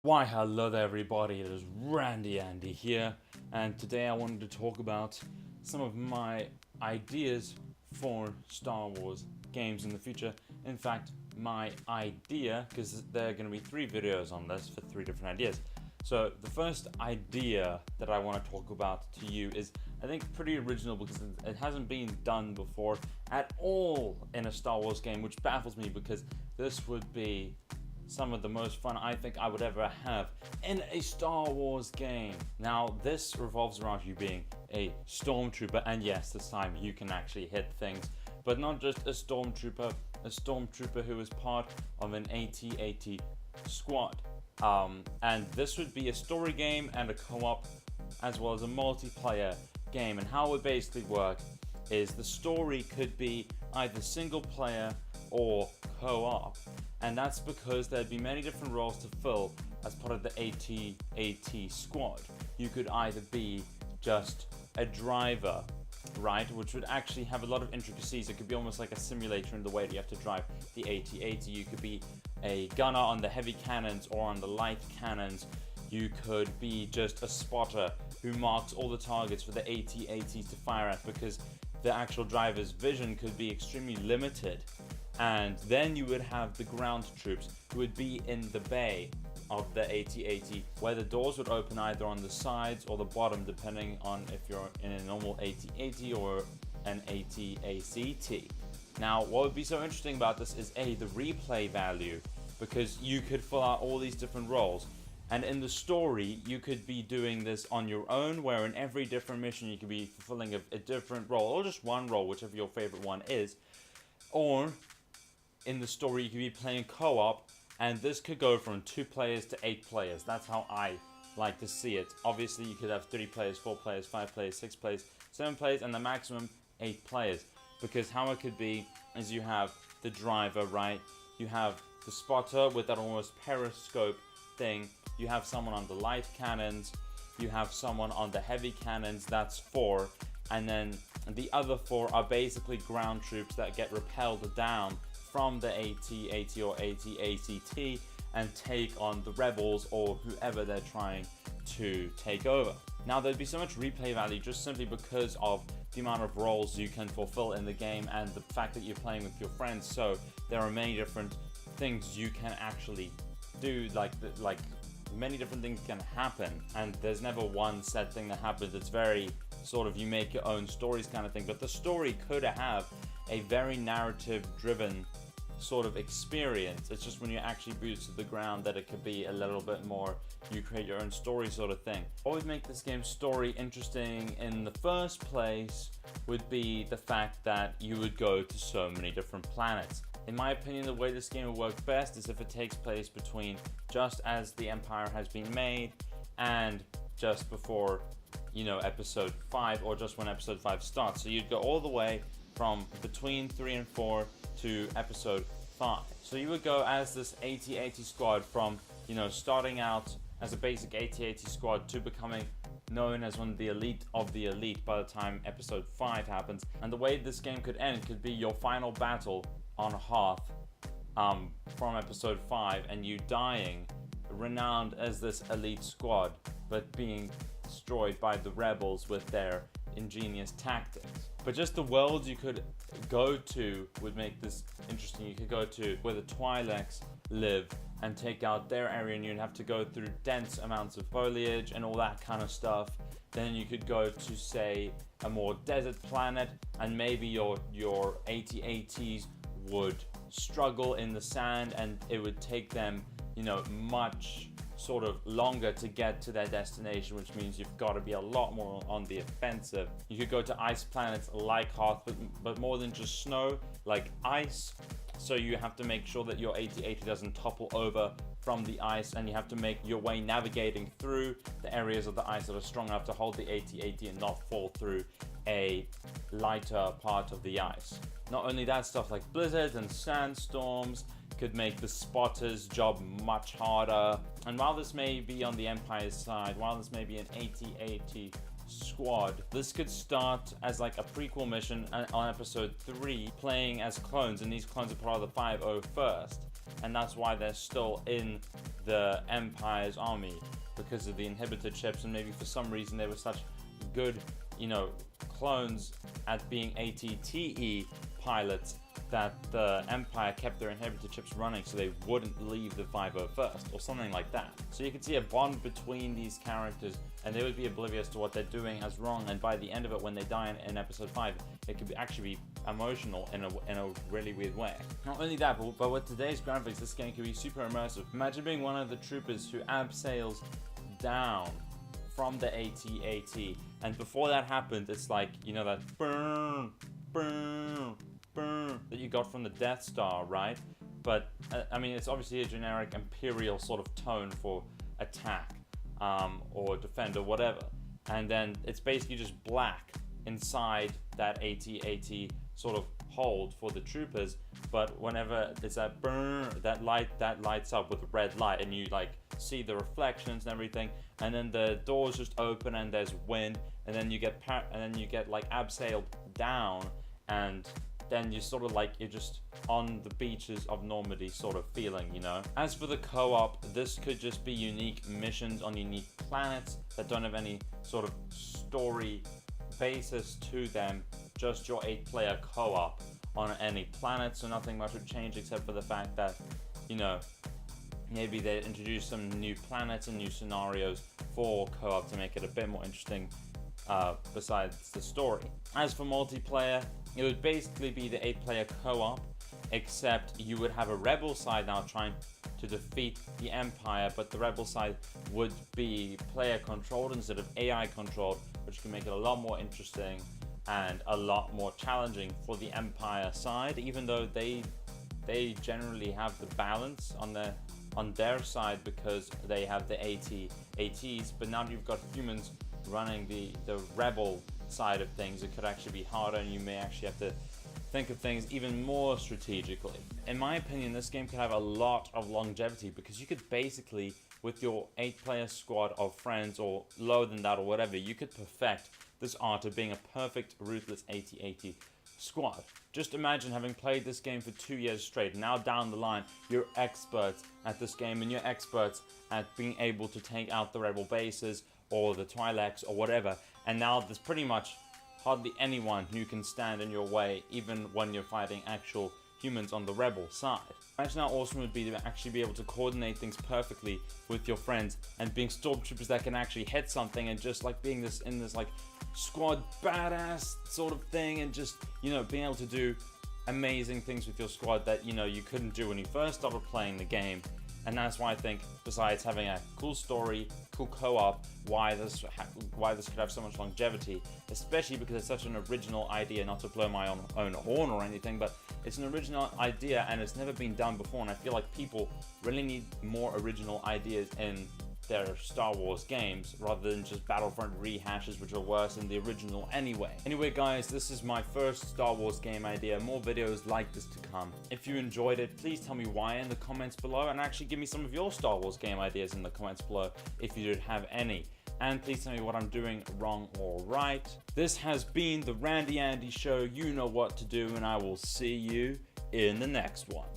Why hello there everybody, it is Randy Andy here, and today I wanted to talk about some of my ideas for Star Wars games in the future. In fact, my idea, because there are going to be 3 videos on this for 3 different ideas. So the first idea that I want to talk about to you is, I think, pretty original because it hasn't been done before at all in a Star Wars game, which baffles me because this would be some of the most fun I think I would ever have in a Star Wars game. Now, this revolves around you being a stormtrooper, and yes, this time you can actually hit things, but not just a stormtrooper who is part of an AT-AT squad. And this would be a story game and a co-op, as well as a multiplayer game. And how it would basically work is the story could be either single player or co-op, and that's because there'd be many different roles to fill as part of the AT-AT squad. You could either be just a driver, right, which would actually have a lot of intricacies. It could be almost like a simulator in the way that you have to drive the AT-AT. You could be a gunner on the heavy cannons or on the light cannons. You could be just a spotter who marks all the targets for the AT-ATs to fire at, because the actual driver's vision could be extremely limited. And then you would have the ground troops who would be in the bay of the AT-AT, where the doors would open either on the sides or the bottom, depending on if you're in a normal AT-AT or an AT-ACT. Now, what would be so interesting about this is the replay value, because you could fill out all these different roles. And in the story, you could be doing this on your own, where in every different mission you could be fulfilling a different role, or just one role, whichever your favorite one is. Or in the story, you could be playing co-op, and this could go from 2 players to 8 players. That's how I like to see it. Obviously, you could have 3 players, 4 players, 5 players, 6 players, 7 players, and the maximum 8 players. Because how it could be is you have the driver, right? You have the spotter with that almost periscope thing. You have someone on the light cannons. You have someone on the heavy cannons. That's 4. And then the other 4 are basically ground troops that get repelled down from the AT-AT or AT-ACT and take on the rebels or whoever they're trying to take over. Now, there'd be so much replay value just simply because of the amount of roles you can fulfill in the game and the fact that you're playing with your friends. So there are many different things you can actually do, like many different things can happen, and there's never one set thing that happens. It's very sort of you make your own stories kind of thing, but the story could have a very narrative driven sort of experience. It's just when you actually boots to the ground that it could be a little bit more you create your own story sort of thing. What would make this game's story interesting in the first place would be the fact that you would go to so many different planets. In my opinion, the way this game would work best is if it takes place between just as the Empire has been made and just before, episode 5, or just when episode 5 starts. So you'd go all the way from between 3 and 4 to episode 5. So you would go as this AT-AT squad from, starting out as a basic AT-AT squad to becoming known as one of the elite by the time episode 5 happens. And the way this game could end could be your final battle on Hoth from episode 5, and you dying renowned as this elite squad, but being destroyed by the rebels with their ingenious tactics. But just the worlds you could go to would make this interesting. You could go to where the Twi'leks live and take out their area, and you'd have to go through dense amounts of foliage and all that kind of stuff. Then you could go to, say, a more desert planet, and maybe your AT-ATs would struggle in the sand, and it would take them, much sort of longer to get to their destination, which means you've got to be a lot more on the offensive. You could go to ice planets like Hoth, but more than just snow, like ice. So you have to make sure that your AT-AT doesn't topple over from the ice, and you have to make your way navigating through the areas of the ice that are strong enough to hold the AT-AT and not fall through a lighter part of the ice. Not only that, stuff like blizzards and sandstorms could make the spotter's job much harder. And while this may be on the Empire's side, while this may be an AT-AT squad, this could start as like a prequel mission on episode 3, playing as clones, and these clones are part of the 501st. and that's why they're still in the Empire's army, because of the inhibitor chips, and maybe for some reason they were such good, clones at being ATTE pilots that the Empire kept their inhibitor chips running so they wouldn't leave the 501st, or something like that. So you can see a bond between these characters, and they would be oblivious to what they're doing as wrong, and by the end of it, when they die in episode 5, it could actually be emotional in a really weird way. Not only that, but with today's graphics, this game can be super immersive. Imagine being one of the troopers who abseils down from the AT-AT, and before that happened, it's like, that burn, burn, burn that you got from the Death Star, right? But it's obviously a generic Imperial sort of tone for attack, or defend, or whatever, and then it's basically just black inside that AT-AT sort of hold for the troopers, but whenever there's that burn, that lights up with red light, and you see the reflections and everything, and then the doors just open and there's wind, and then you get abseiled down, and then you're sort of you're just on the beaches of Normandy sort of feeling, As for the co-op, this could just be unique missions on unique planets that don't have any sort of story basis to them, just your 8-player co-op on any planet, so nothing much would change except for the fact that, maybe they introduce some new planets and new scenarios for co-op to make it a bit more interesting, besides the story. As for multiplayer, it would basically be the 8-player co-op, except you would have a rebel side now trying to defeat the Empire, but the rebel side would be player controlled instead of AI controlled, which can make it a lot more interesting and a lot more challenging for the Empire side, even though they generally have the balance on their side because they have the ATs, but now you've got humans running the rebel side of things. It could actually be harder, and you may actually have to think of things even more strategically. In my opinion, this game could have a lot of longevity, because you could basically, with your 8-player squad of friends, or lower than that or whatever, you could perfect this art of being a perfect ruthless AT-AT squad. Just imagine having played this game for 2 years straight. Now down the line, you're experts at this game, and you're experts at being able to take out the rebel bases or the Twi'leks or whatever, and now there's pretty much hardly anyone who can stand in your way, even when you're fighting actual humans on the rebel side. Imagine how awesome it would be to actually be able to coordinate things perfectly with your friends, and being stormtroopers that can actually hit something, and just being in this squad badass sort of thing, and just being able to do amazing things with your squad that you couldn't do when you first started playing the game. And that's why I think, besides having a cool story, cool co-op, why this could have so much longevity, especially because it's such an original idea. Not to blow my own horn or anything, but it's an original idea and it's never been done before, and I feel like people really need more original ideas in their Star Wars games, rather than just Battlefront rehashes, which are worse than the original anyway. Anyway guys, this is my first Star Wars game idea. More videos like this to come. If you enjoyed it, please tell me why in the comments below, and actually give me some of your Star Wars game ideas in the comments below if you did have any. And please tell me what I'm doing wrong or right. This has been the Randy Andy Show. You know what to do, and I will see you in the next one.